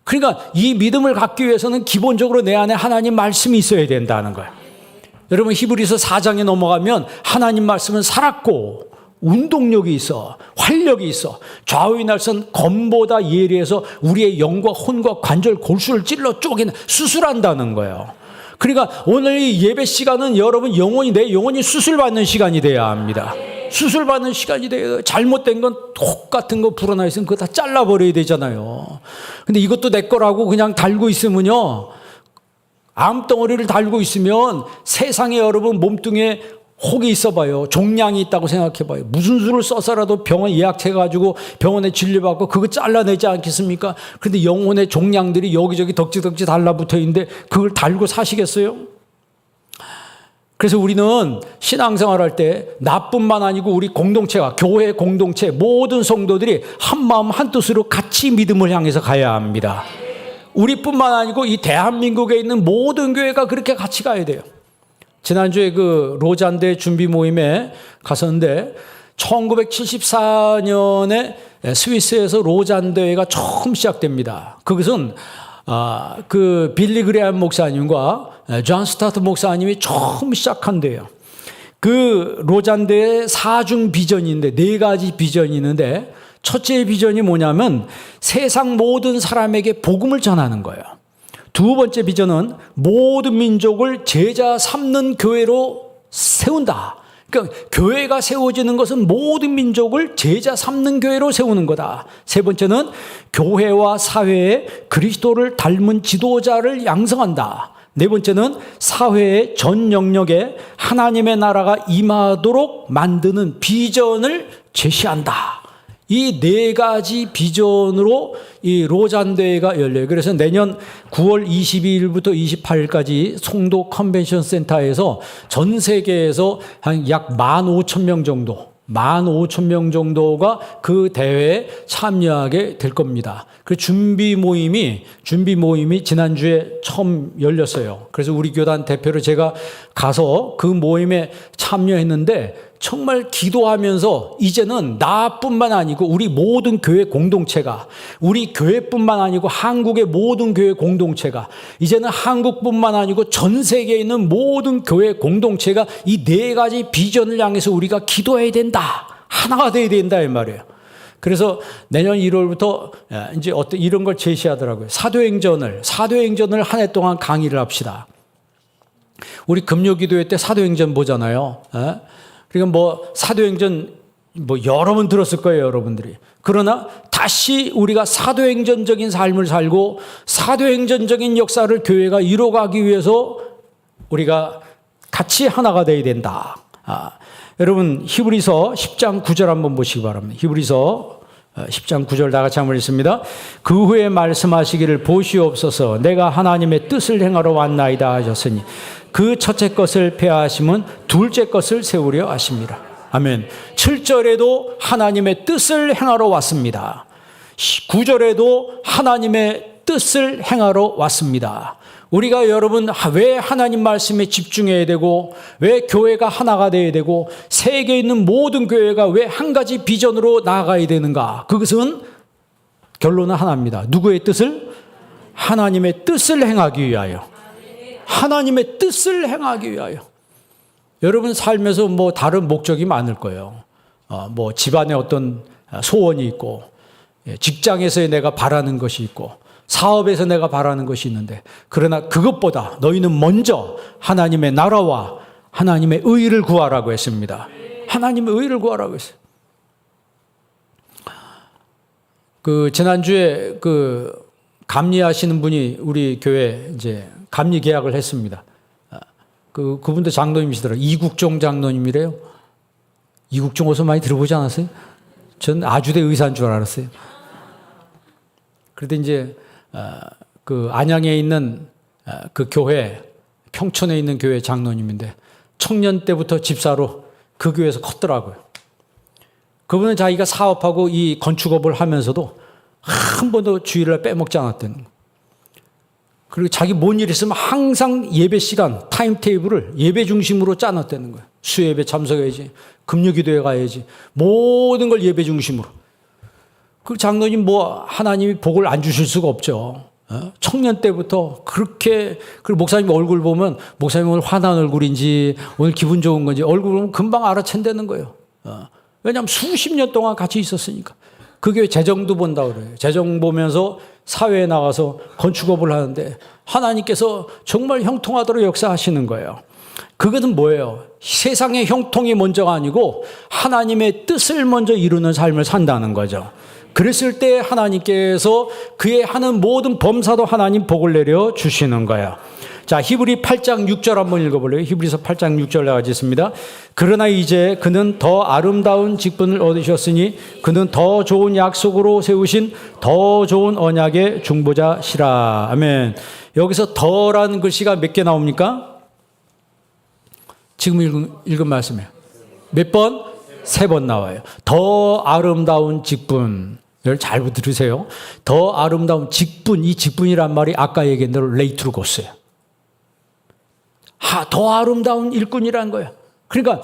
그러니까 이 믿음을 갖기 위해서는 기본적으로 내 안에 하나님 말씀이 있어야 된다는 거예요. 여러분, 히브리서 4장에 넘어가면 하나님 말씀은 살았고 운동력이 있어. 활력이 있어. 좌우의 날선 검보다 예리해서 우리의 영과 혼과 관절 골수를 찔러 쪼개는 수술한다는 거예요. 그러니까 오늘 이 예배 시간은 여러분 내 영혼이 수술받는 시간이 돼야 합니다. 수술받는 시간이 돼요. 잘못된 건 혹 같은 거 불어나 있으면 그거 다 잘라버려야 되잖아요. 근데 이것도 내 거라고 그냥 달고 있으면요, 암덩어리를 달고 있으면 세상에 여러분 몸뚱이에 혹이 있어봐요. 종양이 있다고 생각해봐요. 무슨 수를 써서라도 병원 예약해가지고 병원에 진료받고 그거 잘라내지 않겠습니까? 그런데 영혼의 종양들이 여기저기 덕지덕지 달라붙어 있는데 그걸 달고 사시겠어요? 그래서 우리는 신앙생활할 때 나뿐만 아니고 우리 공동체가, 교회 공동체 모든 성도들이 한 마음 한 뜻으로 같이 믿음을 향해서 가야 합니다. 우리뿐만 아니고 이 대한민국에 있는 모든 교회가 그렇게 같이 가야 돼요. 지난주에 그 로잔대 준비 모임에 갔었는데 1974년에 스위스에서 로잔대회가 처음 시작됩니다. 그것은 그 빌리 그레함 목사님과 존 스타트 목사님이 처음 시작한대요. 그 로잔대의 4중 비전인데 4가지 비전이 있는데 첫째 비전이 뭐냐면 세상 모든 사람에게 복음을 전하는 거예요. 두 번째 비전은 모든 민족을 제자 삼는 교회로 세운다. 그러니까 교회가 세워지는 것은 모든 민족을 제자 삼는 교회로 세우는 거다. 세 번째는 교회와 사회에 그리스도를 닮은 지도자를 양성한다. 네 번째는 사회의 전 영역에 하나님의 나라가 임하도록 만드는 비전을 제시한다. 이 4가지 비전으로 이 로잔대회가 열려요. 그래서 내년 9월 22일부터 28일까지 송도 컨벤션 센터에서 전 세계에서 한 약 15,000명 정도, 15,000명 정도가 그 대회에 참여하게 될 겁니다. 그 준비 모임이 지난주에 처음 열렸어요. 그래서 우리 교단 대표로 제가 가서 그 모임에 참여했는데 정말 기도하면서 이제는 나뿐만 아니고 우리 모든 교회 공동체가, 우리 교회뿐만 아니고 한국의 모든 교회 공동체가, 이제는 한국뿐만 아니고 전 세계에 있는 모든 교회 공동체가 이 4가지 비전을 향해서 우리가 기도해야 된다. 하나가 돼야 된다 이 말이에요. 그래서 내년 1월부터 이제 어떤 이런 걸 제시하더라고요. 사도행전을 한 해 동안 강의를 합시다. 우리 금요기도회 때 사도행전 보잖아요. 그러니까 뭐 사도행전 뭐 여러 번 들었을 거예요, 여러분들이. 그러나 다시 우리가 사도행전적인 삶을 살고 사도행전적인 역사를 교회가 이뤄가기 위해서 우리가 같이 하나가 되어야 된다. 여러분 히브리서 10장 9절 한번 보시기 바랍니다. 히브리서 10장 9절 다 같이 한번 읽습니다. 그 후에 말씀하시기를 보시옵소서 내가 하나님의 뜻을 행하러 왔나이다 하셨으니 그 첫째 것을 폐하심은 둘째 것을 세우려 하십니다. 아멘. 7절에도 하나님의 뜻을 행하러 왔습니다. 9절에도 하나님의 뜻을 행하러 왔습니다. 우리가 여러분 왜 하나님 말씀에 집중해야 되고 왜 교회가 하나가 돼야 되고 세계에 있는 모든 교회가 왜 한 가지 비전으로 나아가야 되는가? 그것은 결론은 하나입니다. 누구의 뜻을? 하나님의 뜻을 행하기 위하여. 하나님의 뜻을 행하기 위하여. 여러분 삶에서 뭐 다른 목적이 많을 거예요. 뭐 집안에 어떤 소원이 있고 직장에서 내가 바라는 것이 있고 사업에서 내가 바라는 것이 있는데 그러나 그것보다 너희는 먼저 하나님의 나라와 하나님의 의를 구하라고 했습니다. 하나님의 의를 구하라고 했어요. 그 지난주에 그 감리하시는 분이 우리 교회 이제 감리 계약을 했습니다. 그분도 장로님이시더라고요. 이국종 장로님이래요. 이국종 어서 많이 들어보지 않았어요? 전 아주대 의사인 줄 알았어요. 그런데 이제 그 안양에 있는 그 교회, 평촌에 있는 교회 장로님인데 청년 때부터 집사로 그 교회에서 컸더라고요. 그분은 자기가 사업하고 이 건축업을 하면서도 한 번도 주일을 빼먹지 않았다는 거예요. 그리고 자기 뭔 일 있으면 항상 예배 시간, 타임테이블을 예배 중심으로 짜놨다는 거예요. 수예배 참석해야지, 금요기도에 가야지, 모든 걸 예배 중심으로. 그 장로님 뭐 하나님이 복을 안 주실 수가 없죠. 청년 때부터 그렇게, 그리고 목사님 얼굴 보면 목사님 오늘 화난 얼굴인지 오늘 기분 좋은 건지 얼굴 보면 금방 알아챈다는 거예요. 왜냐하면 수십 년 동안 같이 있었으니까. 그 교회 재정도 본다 그래요. 재정 보면서 사회에 나가서 건축업을 하는데 하나님께서 정말 형통하도록 역사하시는 거예요. 그것은 뭐예요? 세상의 형통이 먼저가 아니고 하나님의 뜻을 먼저 이루는 삶을 산다는 거죠. 그랬을 때 하나님께서 그의 하는 모든 범사도 하나님 복을 내려 주시는 거예요. 자, 히브리 8장 6절 한번 읽어볼래요? 히브리서 8장 6절 나가지 있습니다. 그러나 이제 그는 더 아름다운 직분을 얻으셨으니 그는 더 좋은 약속으로 세우신 더 좋은 언약의 중보자시라. 아멘. 여기서 더라는 글씨가 몇 개 나옵니까? 지금 읽은 말씀이에요. 몇 번? 3번 나와요. 더 아름다운 직분. 잘 들으세요. 더 아름다운 직분. 이 직분이란 말이 아까 얘기한 대로 레이트루고스예요. 더 아름다운 일꾼이라는 거예요. 그러니까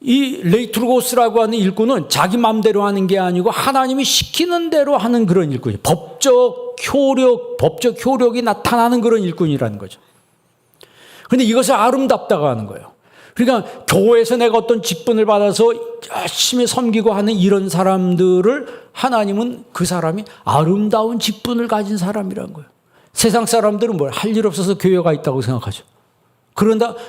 이 레이트루고스라고 하는 일꾼은 자기 마음대로 하는 게 아니고 하나님이 시키는 대로 하는 그런 일꾼이에요. 법적 효력이 나타나는 그런 일꾼이라는 거죠. 그런데 이것을 아름답다고 하는 거예요. 그러니까 교회에서 내가 어떤 직분을 받아서 열심히 섬기고 하는 이런 사람들을 하나님은 그 사람이 아름다운 직분을 가진 사람이라는 거예요. 세상 사람들은 뭘 할 일 없어서 교회가 있다고 생각하죠.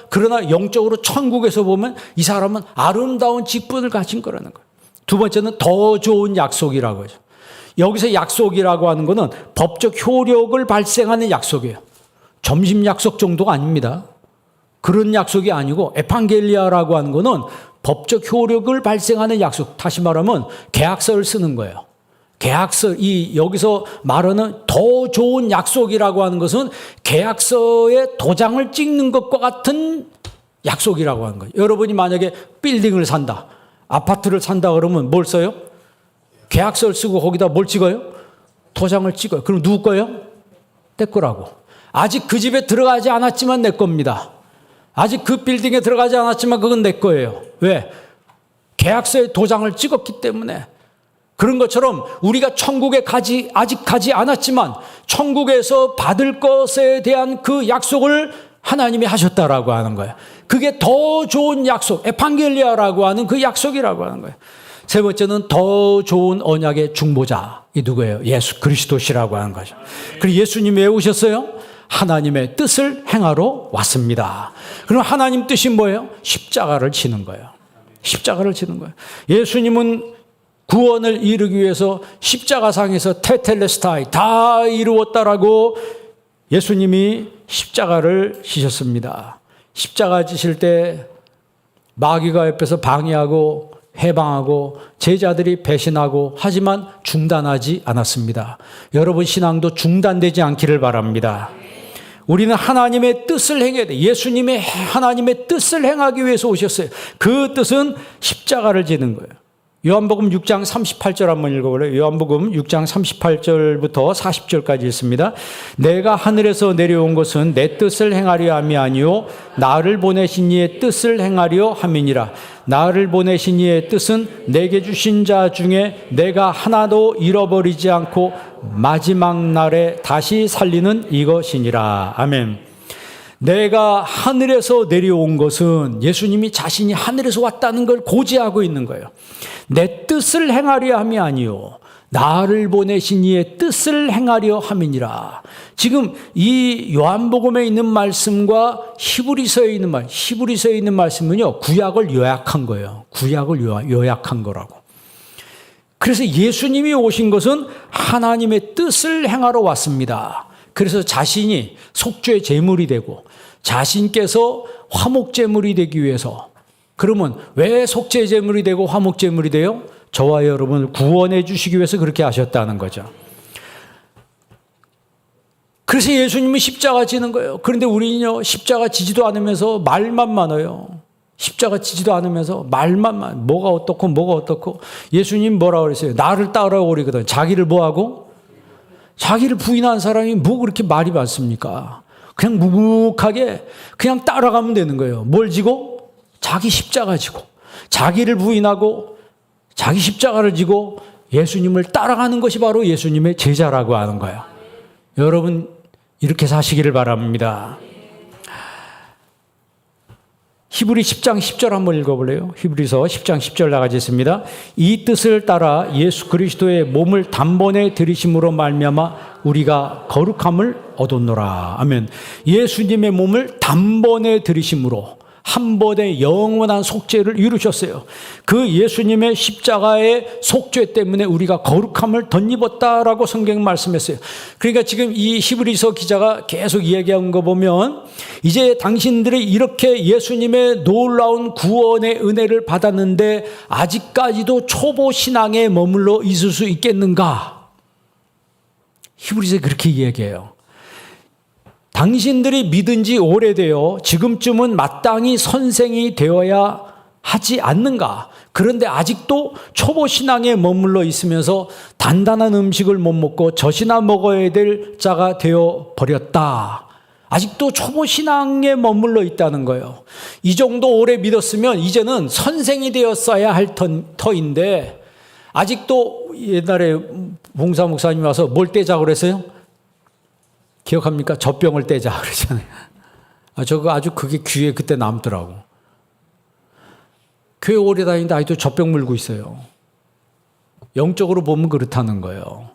그러나 영적으로 천국에서 보면 이 사람은 아름다운 직분을 가진 거라는 거예요. 두 번째는 더 좋은 약속이라고 하죠. 여기서 약속이라고 하는 것은 법적 효력을 발생하는 약속이에요. 점심 약속 정도가 아닙니다. 그런 약속이 아니고 에판겔리아라고 하는 것은 법적 효력을 발생하는 약속. 다시 말하면 계약서를 쓰는 거예요. 계약서, 여기서 말하는 더 좋은 약속이라고 하는 것은 계약서에 도장을 찍는 것과 같은 약속이라고 하는 거예요. 여러분이 만약에 빌딩을 산다, 아파트를 산다 그러면 뭘 써요? 계약서를 쓰고 거기다 뭘 찍어요? 도장을 찍어요. 그럼 누구 거예요? 내 거라고. 아직 그 집에 들어가지 않았지만 내 겁니다. 아직 그 빌딩에 들어가지 않았지만 그건 내 거예요. 왜? 계약서에 도장을 찍었기 때문에. 그런 것처럼 우리가 천국에 아직 가지 않았지만 천국에서 받을 것에 대한 그 약속을 하나님이 하셨다라고 하는 거예요. 그게 더 좋은 약속, 에판겔리아라고 하는 그 약속이라고 하는 거예요. 세 번째는 더 좋은 언약의 중보자. 이 누구예요? 예수 그리스도시라고 하는 거죠. 그리고 예수님이 왜 오셨어요? 하나님의 뜻을 행하러 왔습니다. 그럼 하나님 뜻이 뭐예요? 십자가를 지는 거예요. 십자가를 지는 거예요. 예수님은 구원을 이루기 위해서 십자가상에서 테텔레스타이 다 이루었다라고 예수님이 십자가를 지셨습니다. 십자가 지실 때 마귀가 옆에서 방해하고 해방하고 제자들이 배신하고 하지만 중단하지 않았습니다. 여러분 신앙도 중단되지 않기를 바랍니다. 우리는 하나님의 뜻을 행해야 돼. 예수님이 하나님의 뜻을 행하기 위해서 오셨어요. 그 뜻은 십자가를 지는 거예요. 요한복음 6장 38절 한번 읽어볼래요? 요한복음 6장 38절부터 40절까지 있습니다. 내가 하늘에서 내려온 것은 내 뜻을 행하려 함이 아니요 나를 보내신 이의 뜻을 행하려 함이니라. 나를 보내신 이의 뜻은 내게 주신 자 중에 내가 하나도 잃어버리지 않고 마지막 날에 다시 살리는 이것이니라. 아멘. 내가 하늘에서 내려온 것은 예수님이 자신이 하늘에서 왔다는 걸 고지하고 있는 거예요. 내 뜻을 행하려 함이 아니요 나를 보내신 이의 뜻을 행하려 함이니라. 지금 이 요한복음에 있는 말씀과 히브리서에 있는 말씀은요 구약을 요약한 거예요. 구약을 요약한 거라고. 그래서 예수님이 오신 것은 하나님의 뜻을 행하러 왔습니다. 그래서 자신이 속죄의 제물이 되고 자신께서 화목제물이 되기 위해서. 그러면 왜 속죄 제물이 되고 화목 제물이 돼요? 저와 여러분을 구원해 주시기 위해서 그렇게 하셨다는 거죠. 그래서 예수님은 십자가 지는 거예요. 그런데 우리는요 십자가 지지도 않으면서 말만 많아요. 십자가 지지도 않으면서 말만 뭐가 어떻고 예수님 뭐라고 그랬어요? 나를 따라오리거든. 자기를 뭐하고? 자기를 부인한 사람이 뭐 그렇게 말이 많습니까? 그냥 묵묵하게 그냥 따라가면 되는 거예요. 뭘 지고? 자기 십자가 지고 자기를 부인하고 자기 십자가를 지고 예수님을 따라가는 것이 바로 예수님의 제자라고 하는 거예요. 여러분 이렇게 사시기를 바랍니다. 히브리 10장 10절 한번 읽어볼래요? 히브리서 10장 10절 나가지 있습니다. 이 뜻을 따라 예수 그리스도의 몸을 단번에 들이심으로 말미암아 우리가 거룩함을 얻었노라. 아멘. 예수님의 몸을 단번에 들이심으로 한 번의 영원한 속죄를 이루셨어요. 그 예수님의 십자가의 속죄 때문에 우리가 거룩함을 덧입었다라고 성경 말씀했어요. 그러니까 지금 이 히브리서 기자가 계속 이야기한 거 보면 이제 당신들이 이렇게 예수님의 놀라운 구원의 은혜를 받았는데 아직까지도 초보 신앙에 머물러 있을 수 있겠는가? 히브리서에 그렇게 이야기해요. 당신들이 믿은 지 오래되어 지금쯤은 마땅히 선생이 되어야 하지 않는가? 그런데 아직도 초보 신앙에 머물러 있으면서 단단한 음식을 못 먹고 젖이나 먹어야 될 자가 되어 버렸다. 아직도 초보 신앙에 머물러 있다는 거예요. 이 정도 오래 믿었으면 이제는 선생이 되었어야 할 터인데 아직도 옛날에 봉사 목사님 와서 뭘 떼자고 그랬어요? 기억합니까? 젖병을 떼자 그러잖아요. 저거 아주 그게 귀에 그때 남더라고. 교회 오래 다니는데 아직도 젖병 물고 있어요. 영적으로 보면 그렇다는 거예요.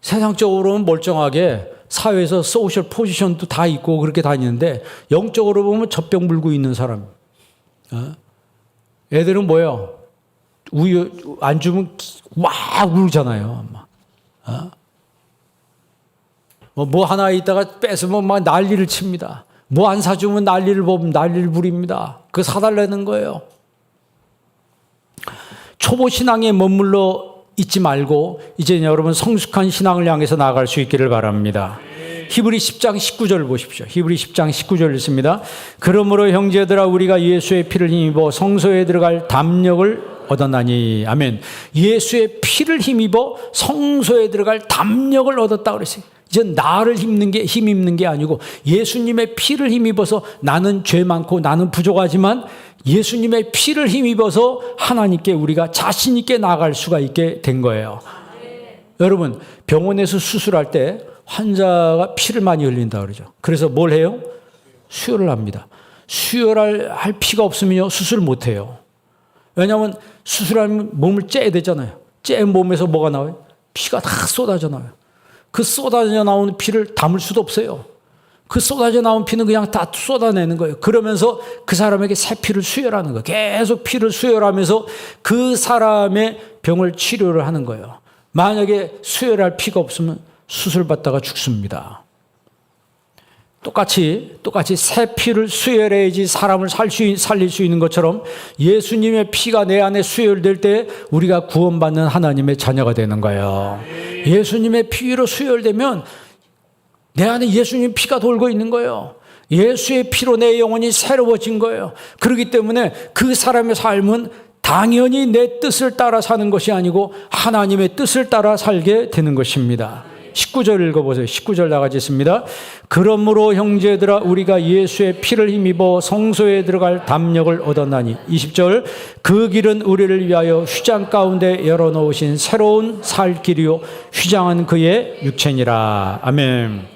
세상적으로는 멀쩡하게 사회에서 소셜 포지션도 다 있고 그렇게 다니는데 영적으로 보면 젖병 물고 있는 사람. 애들은 뭐예요? 우유 안 주면 와 울잖아요. 뭐 하나 있다가 뺏으면 막 난리를 칩니다. 뭐 안 사주면 난리를 부립니다. 그거 사달라는 거예요. 초보 신앙에 머물러 있지 말고 이제 여러분 성숙한 신앙을 향해서 나아갈 수 있기를 바랍니다. 히브리 10장 19절 보십시오. 히브리 10장 19절 읽습니다. 그러므로 형제들아 우리가 예수의 피를 힘입어 성소에 들어갈 담력을 얻었나니. 아멘. 예수의 피를 힘입어 성소에 들어갈 담력을 얻었다 그랬어요. 이제 나를 힘입는 게 아니고 예수님의 피를 힘입어서 나는 죄 많고 나는 부족하지만 예수님의 피를 힘입어서 하나님께 우리가 자신 있게 나아갈 수가 있게 된 거예요. 여러분 병원에서 수술할 때 환자가 피를 많이 흘린다 그러죠. 그래서 뭘 해요? 수혈을 합니다. 수혈할 피가 없으면요 수술 못 해요. 왜냐하면 수술하면 몸을 째야 되잖아요. 째는 몸에서 뭐가 나와요? 피가 다 쏟아져 나와요. 그 쏟아져 나오는 피를 담을 수도 없어요. 그 쏟아져 나온 피는 그냥 다 쏟아내는 거예요. 그러면서 그 사람에게 새 피를 수혈하는 거예요. 계속 피를 수혈하면서 그 사람의 병을 치료를 하는 거예요. 만약에 수혈할 피가 없으면 수술받다가 죽습니다. 똑같이 새 피를 수혈해야지 사람을 살릴 수 있는 것처럼 예수님의 피가 내 안에 수혈될 때 우리가 구원받는 하나님의 자녀가 되는 거예요. 예수님의 피로 수혈되면 내 안에 예수님 피가 돌고 있는 거예요. 예수의 피로 내 영혼이 새로워진 거예요. 그렇기 때문에 그 사람의 삶은 당연히 내 뜻을 따라 사는 것이 아니고 하나님의 뜻을 따라 살게 되는 것입니다. 19절 읽어보세요. 19절 나가지 있습니다. 그러므로 형제들아 우리가 예수의 피를 힘입어 성소에 들어갈 담력을 얻었나니. 20절 그 길은 우리를 위하여 휘장 가운데 열어놓으신 새로운 살 길이요 휘장은 그의 육체니라. 아멘.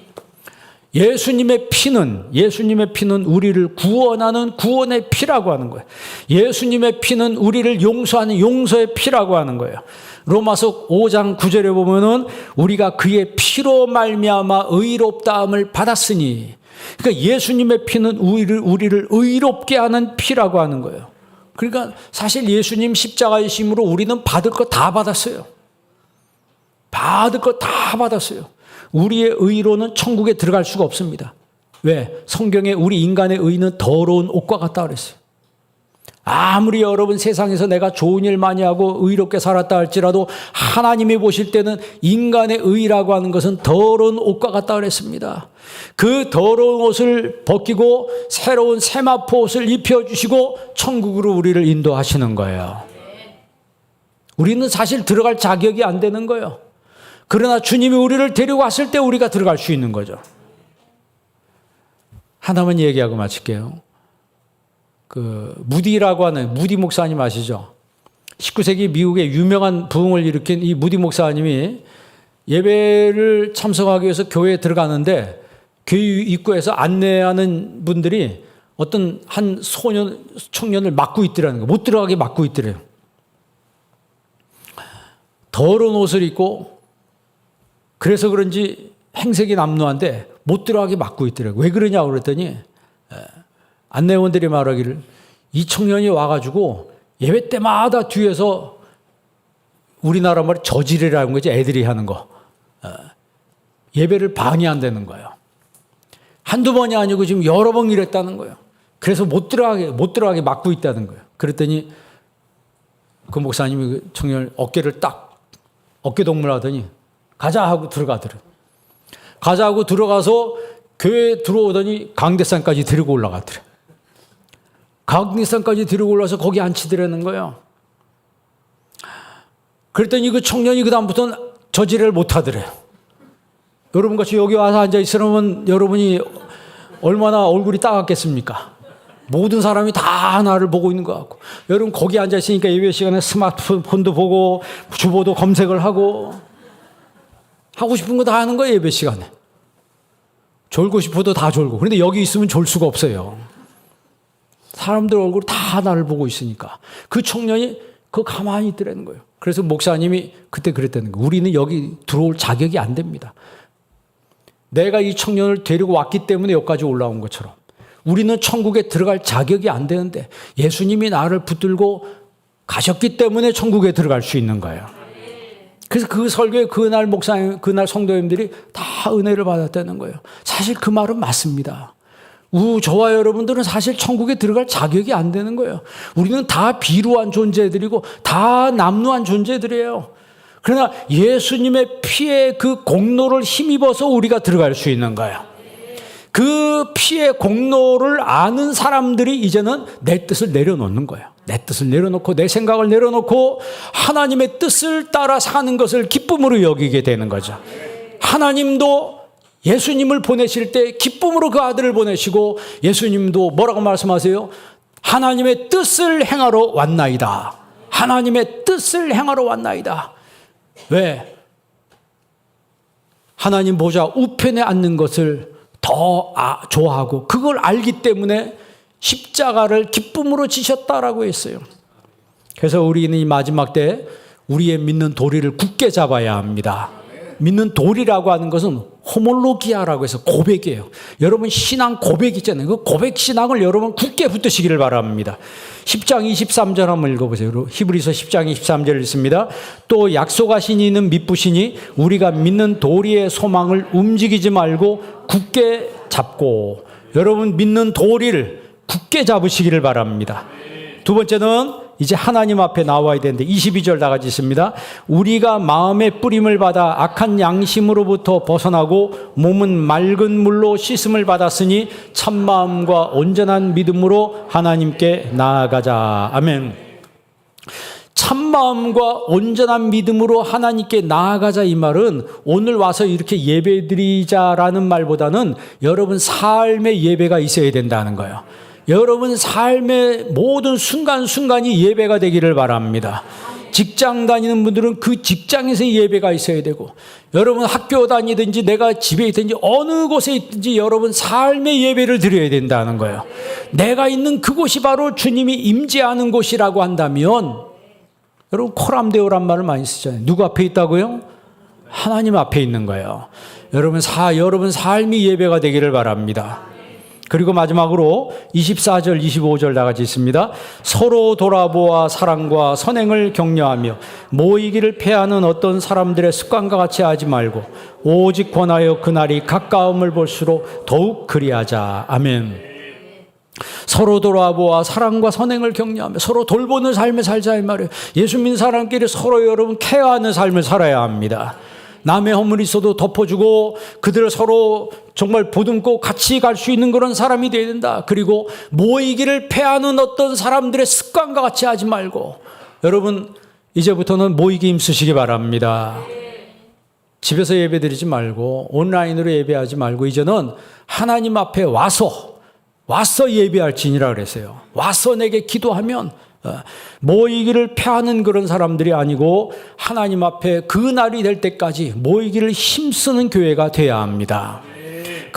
예수님의 피는 우리를 구원하는 구원의 피라고 하는 거예요. 예수님의 피는 우리를 용서하는 용서의 피라고 하는 거예요. 로마서 5장 9절에 보면은 우리가 그의 피로 말미암아 의롭다함을 받았으니. 그러니까 예수님의 피는 우리를 의롭게 하는 피라고 하는 거예요. 그러니까 사실 예수님 십자가의 힘으로 우리는 받을 거 다 받았어요. 받을 거 다 받았어요. 우리의 의로는 천국에 들어갈 수가 없습니다. 왜? 성경에 우리 인간의 의는 더러운 옷과 같다 그랬어요. 아무리 여러분 세상에서 내가 좋은 일 많이 하고 의롭게 살았다 할지라도 하나님이 보실 때는 인간의 의라고 하는 것은 더러운 옷과 같다 그랬습니다. 그 더러운 옷을 벗기고 새로운 세마포 옷을 입혀주시고 천국으로 우리를 인도하시는 거예요. 우리는 사실 들어갈 자격이 안 되는 거예요. 그러나 주님이 우리를 데려왔을 때 우리가 들어갈 수 있는 거죠. 하나만 얘기하고 마칠게요. 무디라고 하는 무디 목사님 아시죠? 19세기 미국의 유명한 부흥을 일으킨 이 무디 목사님이 예배를 참석하기 위해서 교회에 들어가는데 교회 입구에서 안내하는 분들이 어떤 한 청년을 막고 있더라는 거예요. 못 들어가게 막고 있더래요. 더러운 옷을 입고 그래서 그런지 행색이 남루한데 못 들어가게 막고 있더라고요. 왜 그러냐고 그랬더니 안내원들이 말하기를 이 청년이 와가지고 예배 때마다 뒤에서 우리나라 말로 저지르라는 거지, 애들이 하는 거. 예배를 방해한다는 거예요. 한두 번이 아니고 지금 여러 번 이랬다는 거예요. 그래서 못 들어가게 막고 있다는 거예요. 그랬더니 그 목사님이 그 청년을 어깨를 딱 어깨동무를 하더니 가자 하고 들어가더래요. 가자 하고 들어가서 교회에 들어오더니 강대산까지 데리고 올라가더래요. 강대산까지 데리고 올라서 거기 앉히더라는 거예요. 그랬더니 그 청년이 그 다음부터는 저지를 못 하더래요. 여러분같이 여기 와서 앉아 있으면 여러분이 얼마나 얼굴이 따갑겠습니까? 모든 사람이 다 나를 보고 있는 것 같고, 여러분 거기 앉아 있으니까 예배 시간에 스마트폰도 보고 주보도 검색을 하고 싶은 거 다 하는 거예요. 예배 시간에 졸고 싶어도 다 졸고. 그런데 여기 있으면 졸 수가 없어요. 사람들 얼굴 다 나를 보고 있으니까. 그 청년이 그 가만히 있더라는 거예요. 그래서 목사님이 그때 그랬다는 거예요. 우리는 여기 들어올 자격이 안 됩니다. 내가 이 청년을 데리고 왔기 때문에 여기까지 올라온 것처럼 우리는 천국에 들어갈 자격이 안 되는데 예수님이 나를 붙들고 가셨기 때문에 천국에 들어갈 수 있는 거예요. 그래서 그 설교에 그날 목사님, 그날 성도님들이 다 은혜를 받았다는 거예요. 사실 그 말은 맞습니다. 저와 여러분들은 사실 천국에 들어갈 자격이 안 되는 거예요. 우리는 다 비루한 존재들이고 다 남루한 존재들이에요. 그러나 예수님의 피의 그 공로를 힘입어서 우리가 들어갈 수 있는 거예요. 그 피의 공로를 아는 사람들이 이제는 내 뜻을 내려놓는 거예요. 내 뜻을 내려놓고 내 생각을 내려놓고 하나님의 뜻을 따라 사는 것을 기쁨으로 여기게 되는 거죠. 하나님도 예수님을 보내실 때 기쁨으로 그 아들을 보내시고 예수님도 뭐라고 말씀하세요? 하나님의 뜻을 행하러 왔나이다. 하나님의 뜻을 행하러 왔나이다. 왜? 하나님 보좌 우편에 앉는 것을 더 좋아하고 그걸 알기 때문에 십자가를 기쁨으로 지셨다라고 했어요. 그래서 우리는 이 마지막 때 우리의 믿는 도리를 굳게 잡아야 합니다. 믿는 도리라고 하는 것은 호몰로기아라고 해서 고백이에요. 여러분 신앙 고백 있잖아요. 그 고백 신앙을 여러분 굳게 붙드시기를 바랍니다. 10장 23절 한번 읽어보세요. 히브리서 10장 23절 읽습니다. 또 약속하신 이는 믿으시니 우리가 믿는 도리의 소망을 움직이지 말고 굳게 잡고. 여러분 믿는 도리를 굳게 잡으시기를 바랍니다. 두 번째는 이제 하나님 앞에 나와야 되는데 22절 다 같이 있습니다. 우리가 마음의 뿌림을 받아 악한 양심으로부터 벗어나고 몸은 맑은 물로 씻음을 받았으니 참마음과 온전한 믿음으로 하나님께 나아가자. 아멘. 참마음과 온전한 믿음으로 하나님께 나아가자, 이 말은 오늘 와서 이렇게 예배드리자라는 말보다는 여러분 삶의 예배가 있어야 된다는 거예요. 여러분 삶의 모든 순간순간이 예배가 되기를 바랍니다. 직장 다니는 분들은 그 직장에서 예배가 있어야 되고, 여러분 학교 다니든지 내가 집에 있든지 어느 곳에 있든지 여러분 삶의 예배를 드려야 된다는 거예요. 내가 있는 그곳이 바로 주님이 임재하는 곳이라고 한다면, 여러분 코람데오란 말을 많이 쓰잖아요. 누구 앞에 있다고요? 하나님 앞에 있는 거예요. 여러분 삶이 예배가 되기를 바랍니다. 그리고 마지막으로 24절 25절 다 같이 있습니다. 서로 돌아보아 사랑과 선행을 격려하며 모이기를 패하는 어떤 사람들의 습관과 같이 하지 말고 오직 권하여 그날이 가까움을 볼수록 더욱 그리하자. 아멘. 서로 돌아보아 사랑과 선행을 격려하며 서로 돌보는 삶을 살자, 이 말이에요. 예수 믿는 사람끼리 서로 여러분 케어하는 삶을 살아야 합니다. 남의 허물이 있어도 덮어주고 그들을 서로 정말 보듬고 같이 갈 수 있는 그런 사람이 되어야 된다. 그리고 모이기를 패하는 어떤 사람들의 습관과 같이 하지 말고, 여러분 이제부터는 모이기 힘쓰시기 바랍니다. 집에서 예배드리지 말고 온라인으로 예배하지 말고 이제는 하나님 앞에 와서 예배할지니라 그랬어요. 와서 내게 기도하면 모이기를 패하는 그런 사람들이 아니고 하나님 앞에 그 날이 될 때까지 모이기를 힘쓰는 교회가 되어야 합니다.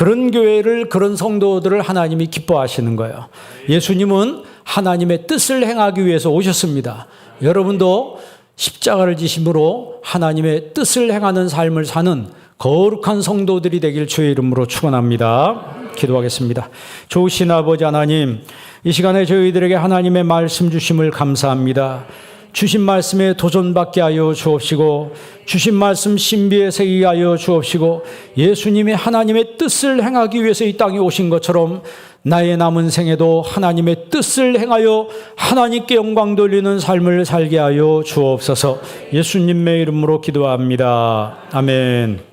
그런 교회를, 그런 성도들을 하나님이 기뻐하시는 거예요. 예수님은 하나님의 뜻을 행하기 위해서 오셨습니다. 여러분도 십자가를 지심으로 하나님의 뜻을 행하는 삶을 사는 거룩한 성도들이 되길 주의 이름으로 축원합니다. 기도하겠습니다. 좋으신 아버지 하나님, 이 시간에 저희들에게 하나님의 말씀 주심을 감사합니다. 주신 말씀에 도전받게 하여 주옵시고, 주신 말씀 신비에 새기게 하여 주옵시고, 예수님이 하나님의 뜻을 행하기 위해서 이 땅에 오신 것처럼 나의 남은 생에도 하나님의 뜻을 행하여 하나님께 영광 돌리는 삶을 살게 하여 주옵소서. 예수님의 이름으로 기도합니다. 아멘.